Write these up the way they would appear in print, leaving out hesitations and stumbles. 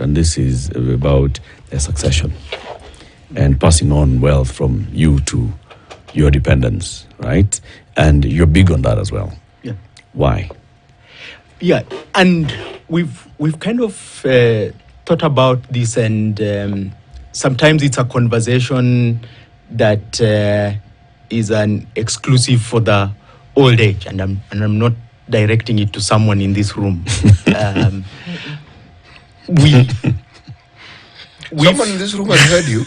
and this is about a succession and passing on wealth from you to your dependents, right? And you're big on that as well. Yeah. Why? Yeah, and we've kind of thought about this, and sometimes it's a conversation that is an exclusive for the old age, and I'm not directing it to someone in this room. Someone in this room has heard you.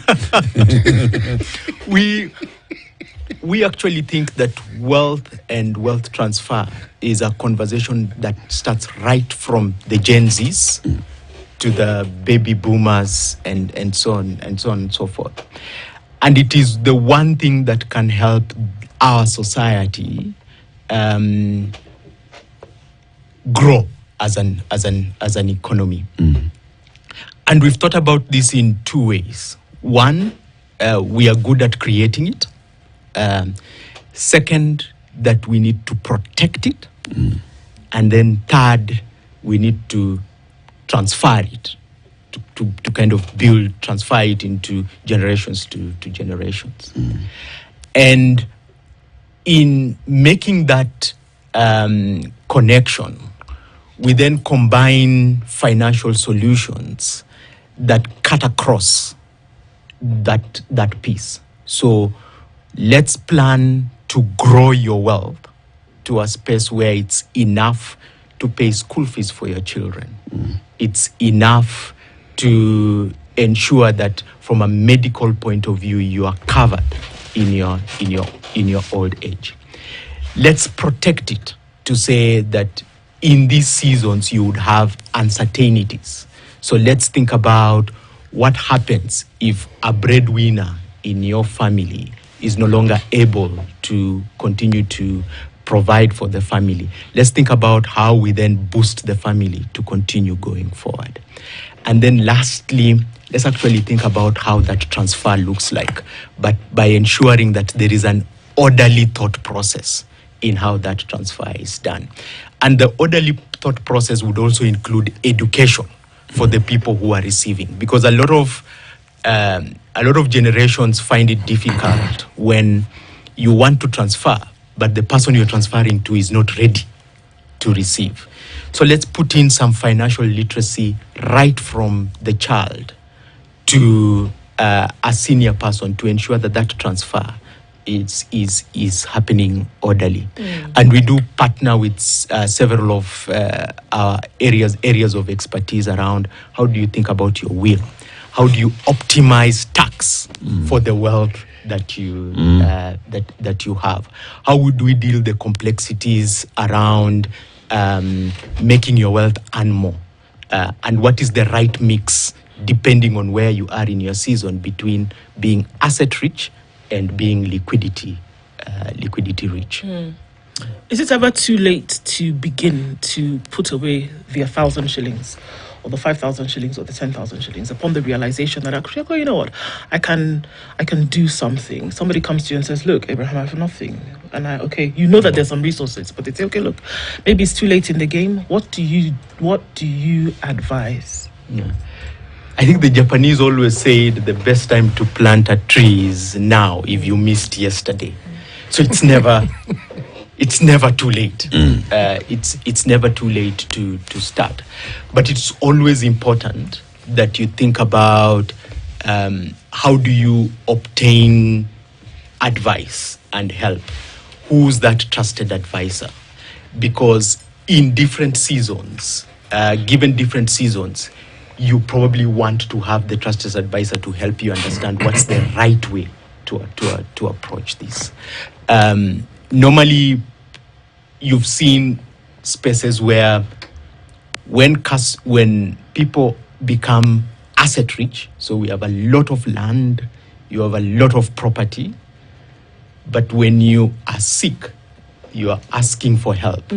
We actually think that wealth and wealth transfer is a conversation that starts right from the Gen Zs to the baby boomers and so on and so on and so forth. And it is the one thing that can help our society grow as an economy. And we've thought about this in two ways. One, we are good at creating it. Second, that we need to protect it. And then third, we need to transfer it, to kind of transfer it into generations to generations. And in making that connection, we then combine financial solutions that cut across that piece. So let's plan to grow your wealth to a space where it's enough to pay school fees for your children. It's enough to ensure that from a medical point of view, you are covered in your old age. Let's protect it to say that in these seasons you would have uncertainties. So let's think about what happens if a breadwinner in your family is no longer able to continue to provide for the family. Let's think about how we then boost the family to continue going forward. And then lastly, let's actually think about how that transfer looks like, but by ensuring that there is an orderly thought process in how that transfer is done. And the orderly thought process would also include education for the people who are receiving, because a lot of generations find it difficult when you want to transfer, but the person you're transferring to is not ready to receive. So let's put in some financial literacy right from the child to a senior person to ensure that that transfer is happening orderly. And we do partner with several of our areas of expertise around how do you think about your will? How do you optimize tax for the wealth that you that you have? How would we deal the complexities around making your wealth earn more? And what is the right mix depending on where you are in your season between being asset rich and being liquidity rich? Is it ever too late to begin to put away the 1,000 shillings or the 5,000 shillings or the 10,000 shillings upon the realization that actually, oh, you know what, I can do something? Somebody comes to you and says, look, Abraham, I have nothing. And okay, you know that there's some resources, but they say, okay, look, maybe it's too late in the game. What do you advise? I think the Japanese always said the best time to plant a tree is now if you missed yesterday. So it's never too late. It's never too late to start. But it's always important that you think about how do you obtain advice and help? Who's that trusted advisor? Because in different seasons, given different seasons, you probably want to have the trusted advisor to help you understand what's the right way to approach this. Normally, you've seen spaces where when people become asset rich, so we have a lot of land, you have a lot of property, but when you are sick, you are asking for help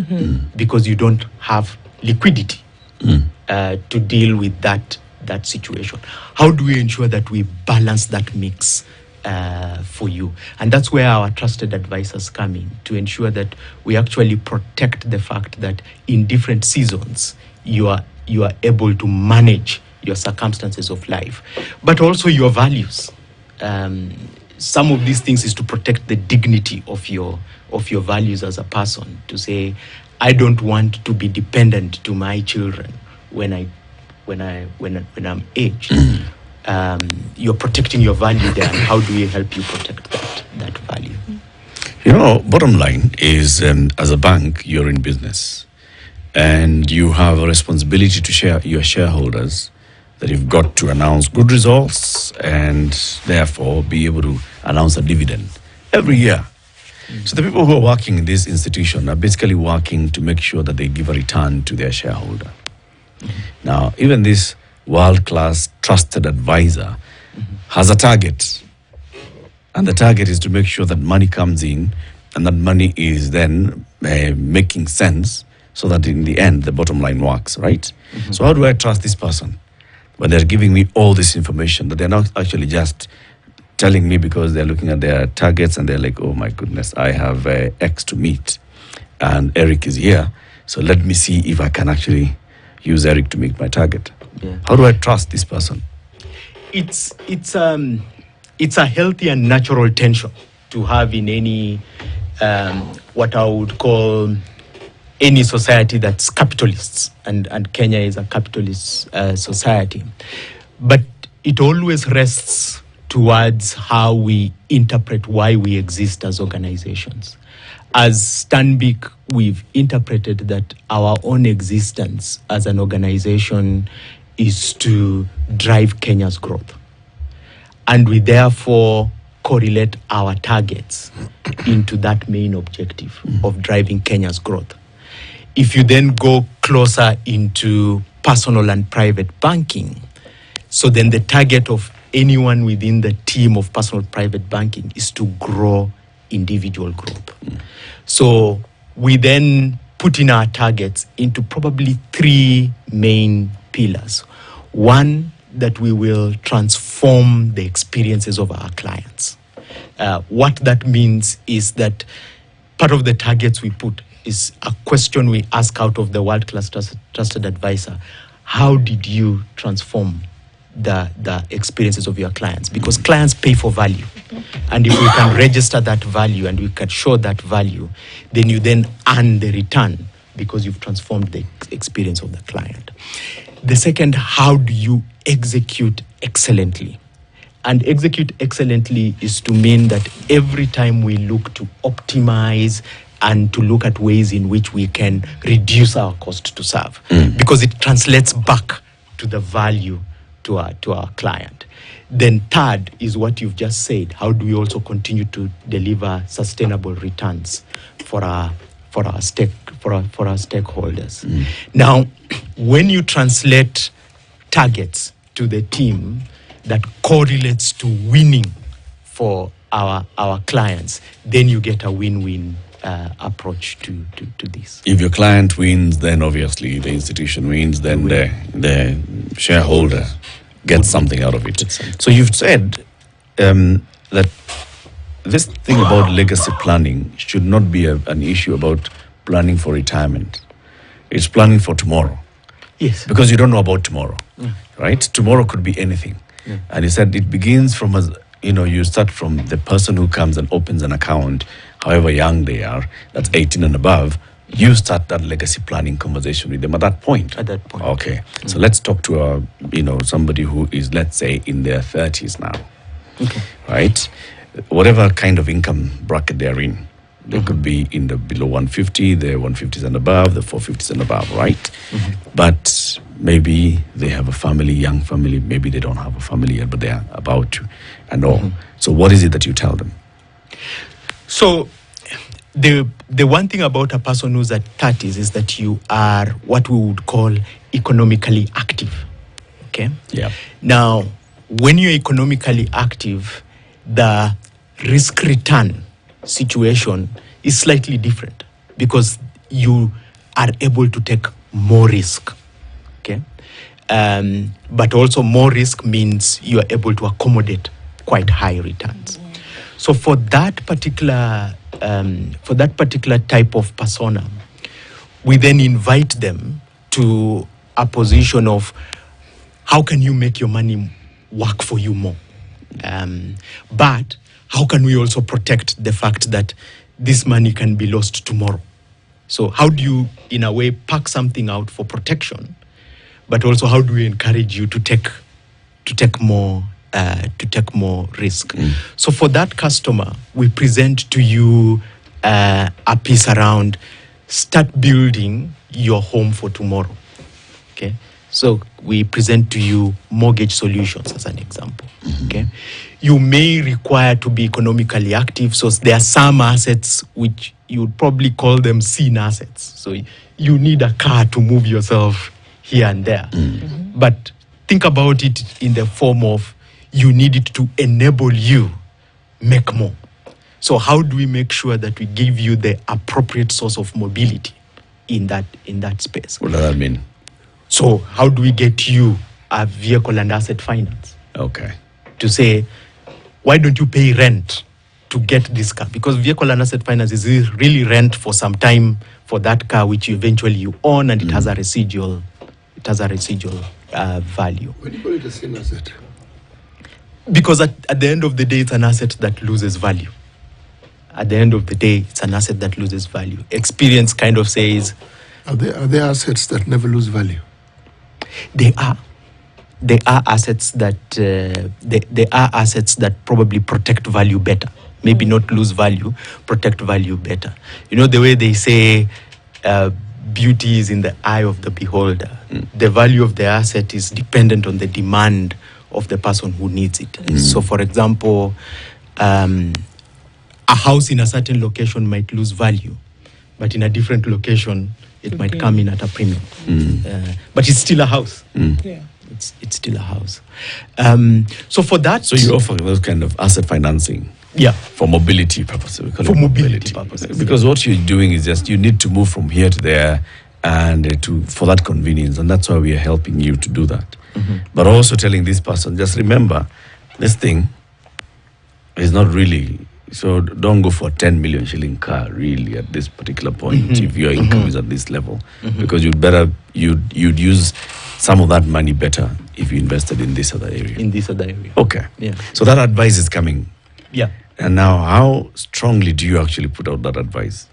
because you don't have liquidity to deal with that situation. How do we ensure that we balance that mix for you? And that's where our trusted advisors come in, to ensure that we actually protect the fact that in different seasons you are able to manage your circumstances of life, but also your values. Some of these things is to protect the dignity of your values as a person. To say, I don't want to be dependent to my children when I'm aged. You're protecting your value there, and how do we help you protect that value? Bottom line is, as a bank, you're in business, and you have a responsibility to share your shareholders that you've got to announce good results and therefore be able to announce a dividend every year. So the people who are working in this institution are basically working to make sure that they give a return to their shareholder. Now, even this world-class trusted advisor has a target. And the target is to make sure that money comes in and that money is then making sense so that in the end, the bottom line works, right? So how do I trust this person when they're giving me all this information that they're not actually just telling me because they're looking at their targets and they're like, oh my goodness, I have X to meet and Eric is here. So let me see if I can actually use Eric to meet my target. Yeah. How do I trust this person? It's a healthy and natural tension to have in any, what I would call any society that's capitalists, and Kenya is a capitalist society. But it always rests towards how we interpret why we exist as organizations. As Stanbic, we've interpreted that our own existence as an organization is to drive Kenya's growth. And we therefore correlate our targets into that main objective of driving Kenya's growth. If you then go closer into personal and private banking, so then the target of anyone within the team of personal private banking is to grow individual growth. So we then put in our targets into probably three main pillars. One, that we will transform the experiences of our clients. What that means is that part of the targets we put is a question we ask out of the world-class trusted advisor. How did you transform the experiences of your clients? Because clients pay for value. And if we can register that value and we can show that value, then you then earn the return because you've transformed the experience of the client. The second, how do you execute excellently? And execute excellently is to mean that every time we look to optimize and to look at ways in which we can reduce our cost to serve, because it translates back to the value to our client. Then third is what you've just said. How do we also continue to deliver sustainable returns for our stakeholders? Now, when you translate targets to the team that correlates to winning for our clients, then you get a win-win approach to this. If your client wins, then obviously the institution wins, then the shareholder gets something out of it. So you've said that this thing about legacy planning should not be an issue about planning for retirement. It's planning for tomorrow. Yes. Because you don't know about tomorrow, right? Tomorrow could be anything. Yeah. And he said it begins from, you start from the person who comes and opens an account, however young they are, that's 18 and above. You start that legacy planning conversation with them at that point. At that point. Okay. So let's talk to somebody who is, let's say, in their 30s now. Okay. Right? Whatever kind of income bracket they're in. They could be in the below 150, the 150s and above, the 450s and above, right? But maybe they have a family, young family. Maybe they don't have a family yet, but they are about to and all. So what is it that you tell them? So the one thing about a person who's at 30s is that you are what we would call economically active. Okay? Yeah. Now, when you're economically active, the risk return situation is slightly different because you are able to take more risk. Okay? But also more risk means you are able to accommodate quite high returns. So for that particular type of persona, we then invite them to a position of how can you make your money work for you more? But how can we also protect the fact that this money can be lost tomorrow? So how do you, in a way, pack something out for protection, but also how do we encourage you to take more risk? So for that customer, we present to you a piece around start building your home for tomorrow. Okay, so we present to you mortgage solutions as an example. Okay, you may require to be economically active, so there are some assets which you would probably call them seen assets. So you need a car to move yourself here and there. But think about it in the form of you need it to enable you make more. So how do we make sure that we give you the appropriate source of mobility in that space? What does that mean? So how do we get you a vehicle and asset finance? Okay. To say, why don't you pay rent to get this car? Because vehicle and asset finance is really rent for some time for that car which eventually you own, and it has a residual value. Why do you call it a same asset? Because at the end of the day, it's an asset that loses value. At the end of the day, it's an asset that loses value. Experience kind of says... Are there assets that never lose value? They are. There are assets that probably protect value better. Maybe not lose value, protect value better. You know, the way they say beauty is in the eye of the beholder. The value of the asset is dependent on the demand of the person who needs it. So, for example, a house in a certain location might lose value, but in a different location, it might come in at a premium. But it's still a house. Yeah. It's still a house. So for that... So you offer those kind of asset financing? Yeah. For mobility purposes. We call For it mobility purposes. Because what you're doing is just you need to move from here to there and for that convenience. And that's why we are helping you to do that. But also telling this person, just remember, this thing is not really... So don't go for a 10 million shilling car really at this particular point if your income is at this level. Because you'd use some of that money better if you invested in this other area. In this other area. Okay. Yeah. So that advice is coming. Yeah. And now how strongly do you actually put out that advice?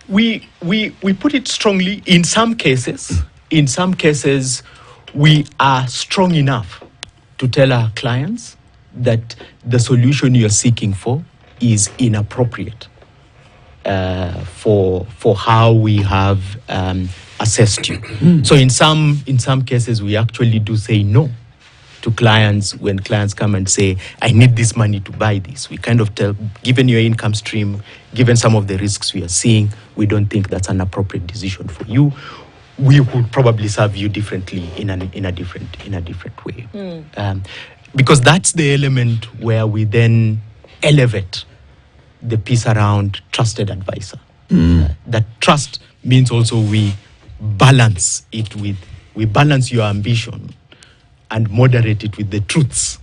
We put it strongly in some cases. In some cases, we are strong enough to tell our clients that the solution you're seeking for is inappropriate for how we have assessed you. So in some cases, we actually do say no to clients when clients come and say, I need this money to buy this. We kind of tell, given your income stream, given some of the risks we are seeing, we don't think that's an appropriate decision for you. We would probably serve you differently in a different way. Because that's the element where we then elevate the piece around trusted advisor. That trust means also we balance it with, we balance your ambition and moderate it with the truths,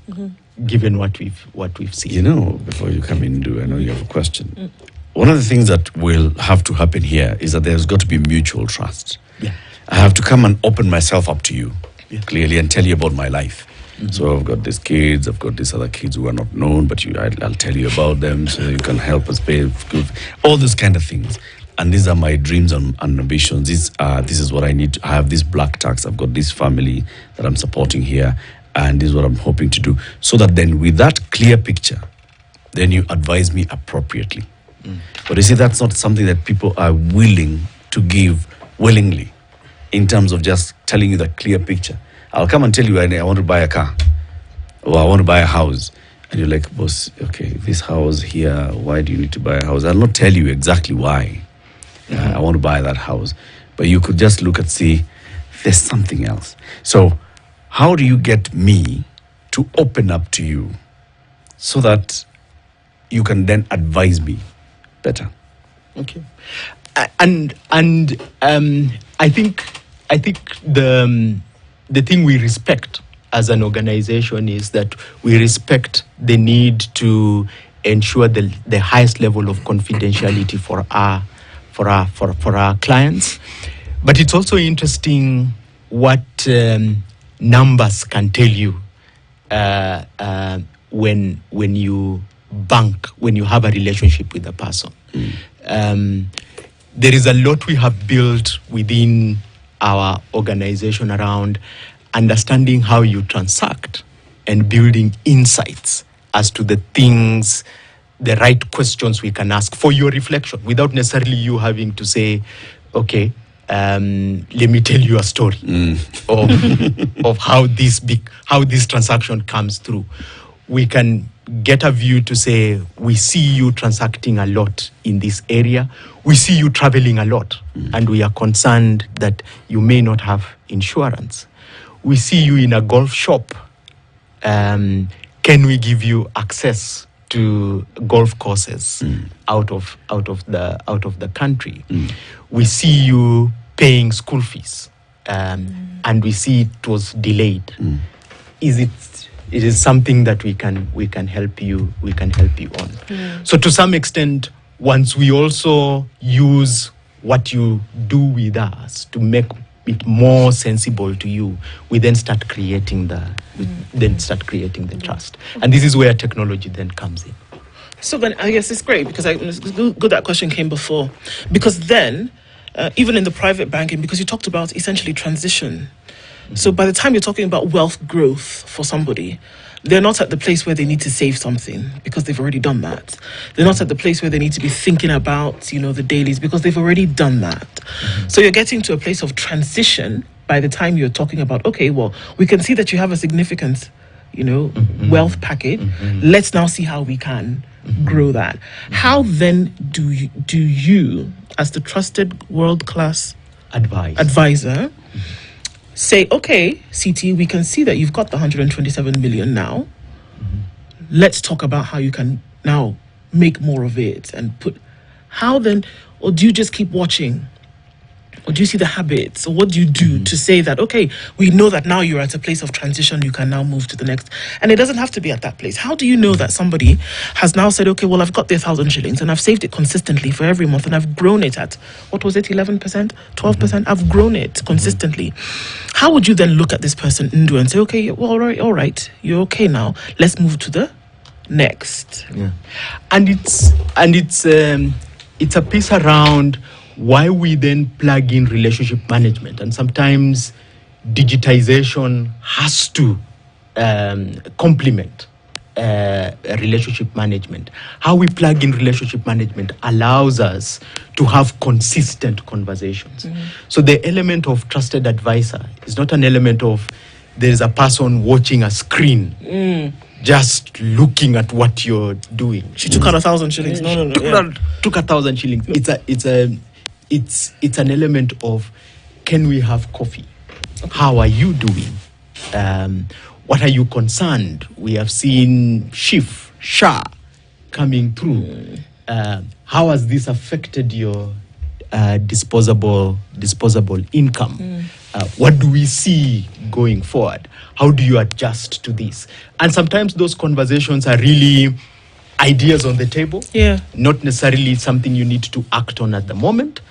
given what we've seen. You know, before you come in, I know you have a question. One of the things that will have to happen here is that there's got to be mutual trust. Yeah. I have to come and open myself up to you clearly and tell you about my life. So I've got these kids, I've got these other kids who are not known, but I'll tell you about them so you can help us pay all those kind of things. And these are my dreams and ambitions. This is what I need. I have this black tax. I've got this family that I'm supporting here, and this is what I'm hoping to do. So that then with that clear picture, then you advise me appropriately. But you see, that's not something that people are willing to give willingly in terms of just telling you that clear picture. I'll come and tell you I want to buy a car or I want to buy a house. And you're like, boss, okay, this house here, why do you need to buy a house? I'll not tell you exactly why I want to buy that house. But you could just look and see there's something else. So how do you get me to open up to you so that you can then advise me better? Okay. And I think the thing we respect as an organization is that we respect the need to ensure the highest level of confidentiality for our clients. But it's also interesting what numbers can tell you when you bank, when you have a relationship with a person. There is a lot we have built within our organization around understanding how you transact and building insights as to the things, the right questions we can ask for your reflection without necessarily you having to say, okay, let me tell you a story of how this transaction comes through. We can get a view to say, we see you transacting a lot in this area. We see you traveling a lot, and we are concerned that you may not have insurance. We see you in a golf shop. Can we give you access to golf courses out of the country? We see you paying school fees, and we see it was delayed. It is something that we can help you on. So to some extent, once we also use what you do with us to make it more sensible to you, we then start creating the trust. And this is where technology then comes in. So then I guess it's great because it's good that question came before. Because then, even in the private banking, because you talked about essentially transition. So by the time you're talking about wealth growth for somebody, they're not at the place where they need to save something because they've already done that. They're not at the place where they need to be thinking about, the dailies because they've already done that. So you're getting to a place of transition by the time you're talking about, okay, well, we can see that you have a significant, wealth package. Let's now see how we can grow that. How then do you as the trusted world-class advisor, say, okay, CT, we can see that you've got the 127 million now. Let's talk about how you can now make more of it and how then, or do you just keep watching? Or do you see the habits? Or what do you do to say that, okay, we know that now you're at a place of transition, you can now move to the next. And it doesn't have to be at that place. How do you know that somebody has now said, okay, well, I've got the 1,000 shillings and I've saved it consistently for every month and I've grown it at, 11%, 12%? I've grown it consistently. How would you then look at this person and say, okay, well, all right, you're okay now. Let's move to the next. Yeah. And it's a piece around why we then plug in relationship management, and sometimes digitization has to complement relationship management. How we plug in relationship management allows us to have consistent conversations. So the element of trusted advisor is not an element of there's a person watching a screen just looking at what you're doing. She took out 1,000 shillings. No. Took 1,000 shillings. It's an element of, can we have coffee? Okay. How are you doing? What are you concerned? We have seen SHA coming through. How has this affected your disposable income? What do we see going forward? How do you adjust to this? And sometimes those conversations are really ideas on the table. Yeah. Not necessarily something you need to act on at the moment,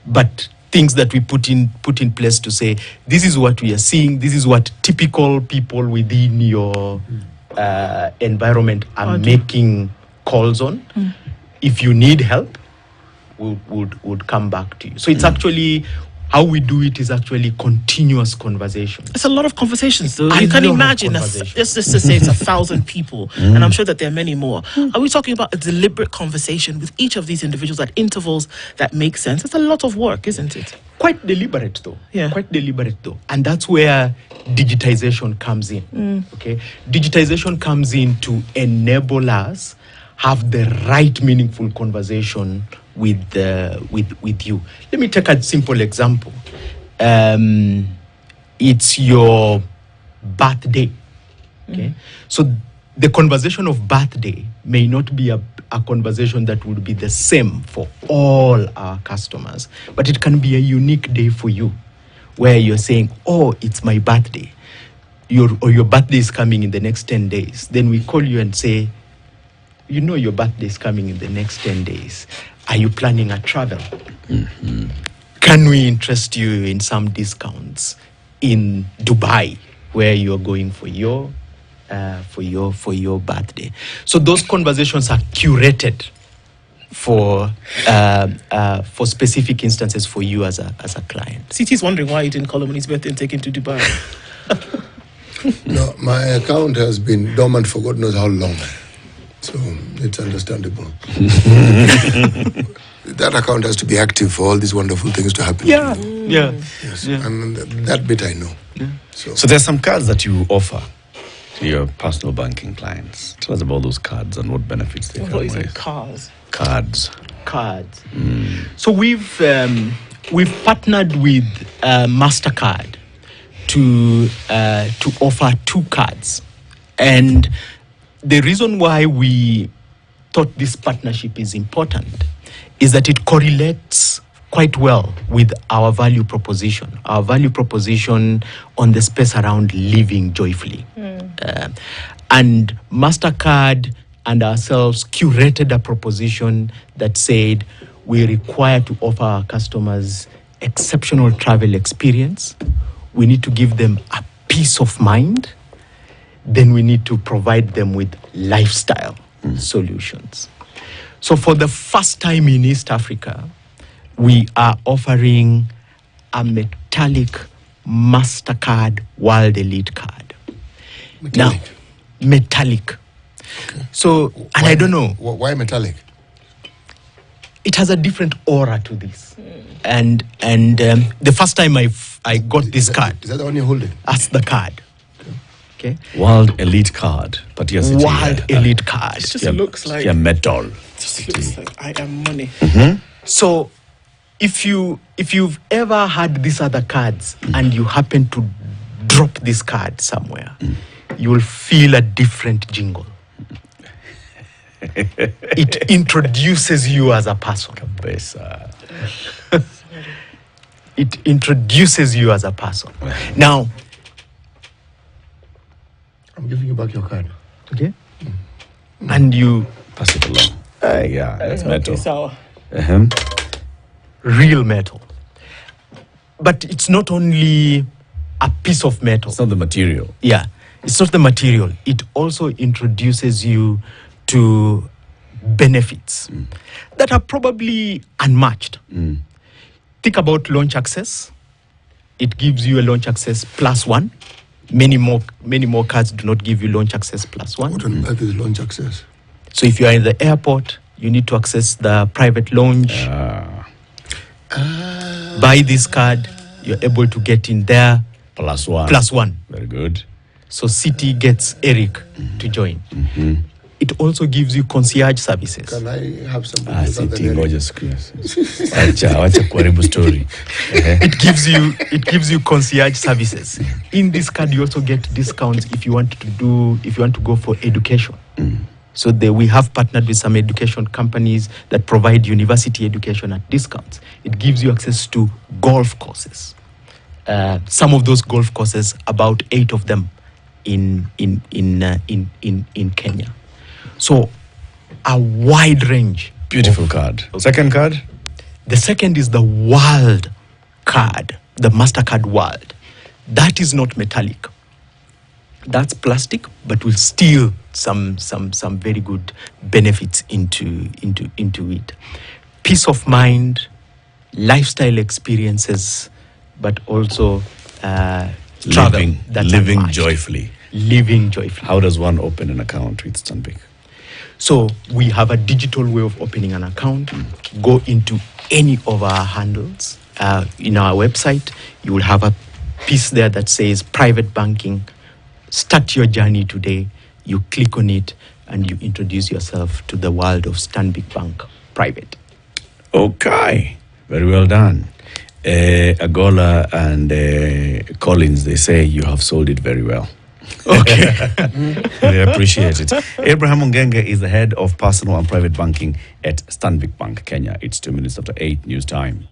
but things that we put in place to say, this is what we are seeing, this is what typical people within your environment are making calls on. If you need help, would come back to you. So it's actually, how we do it is actually continuous conversation. It's a lot of conversations, though. You can imagine, let's just say it's 1,000 people, and I'm sure that there are many more. Are we talking about a deliberate conversation with each of these individuals at intervals that make sense? It's a lot of work, isn't it? Quite deliberate, though. Yeah. Quite deliberate, though. And that's where digitization comes in. Okay? Digitization comes in to enable us have the right meaningful conversation with you. Let me take a simple example. It's your birthday. Okay, so the conversation of birthday may not be a conversation that would be the same for all our customers, but it can be a unique day for you, where you're saying, "Oh, it's my birthday." Your birthday is coming in the next 10 days. Then we call you and say, "You know your birthday is coming in the next 10 days. Are you planning a travel? Can we interest you in some discounts in Dubai where you're going for your birthday. So those conversations are curated for specific instances for you as a client. CT's wondering why you didn't call him on his birthday and take him to Dubai. No, my account has been dormant for God knows how long. So it's understandable. That account has to be active for all these wonderful things to happen. Yeah. Yes. Yeah. And that bit I know. Yeah. So there's some cards that you offer to your personal banking clients. Tell us about those cards and what benefits they I come thought you said with. cars. Cards. So we've partnered with MasterCard to offer 2 cards, and the reason why we thought this partnership is important is that it correlates quite well with our value proposition. Our value proposition on the space around living joyfully, and MasterCard and ourselves curated a proposition that said we require to offer our customers exceptional travel experience. We need to give them a peace of mind. Then we need to provide them with lifestyle solutions. So for the first time in East Africa, we are offering a metallic MasterCard World Elite card. Metallic. Now, metallic. Okay. So, and I don't know, Why metallic? it has a different aura to this. And the first time I got this card, Is that the one you're holding? that's the card. Okay. World Elite card. But yes, it World Elite card. It just looks like metal. just looks like I am money. So if you've ever had these other cards and you happen to drop this card somewhere, you will feel a different jingle. It introduces you as a person. Kabisa. It introduces you as a person. Now, I'm giving you back your card. okay, and you Pass it along. Yeah, that's metal. So real metal. But it's not only a piece of metal. It's not the material. Yeah, it's not the material. It also introduces you to benefits that are probably unmatched. Think about launch access. It gives you a launch access +1. Many more cards do not give you launch access +1. What on earth is launch access? So if you are in the airport, you need to access the private lounge. Buy this card, you're able to get in there +1. +1. Very good. So City gets Eric to join. It also gives you concierge services. Can I have something Ah, other than sitting Eric? ngoja siku. Wacha kuharibu story. It gives you concierge services. In this card, you also get discounts if you want to go for education. So we have partnered with some education companies that provide university education at discounts. It gives you access to golf courses. Some of those golf courses, about 8 of them, in Kenya. So a wide range. Beautiful card. Second card? The second is the World card, the MasterCard World. That is not metallic. That's plastic, but will steal some very good benefits into it. Peace of mind, lifestyle experiences, but also travel. Living unmatched. joyfully. Living joyfully. How does one open an account with Stanbic? So we have a digital way of opening an account. Go into any of our handles. In our website, you will have a piece there that says private banking. Start your journey today. You click on it and you introduce yourself to the world of Stanbic Bank Private. Okay. Very well done. Agola and Collins, they say you have sold it very well. Okay. They appreciate it. Abraham Ongenge is the head of personal and private banking at Stanbic Bank, Kenya. It's 2 minutes after 8 news time.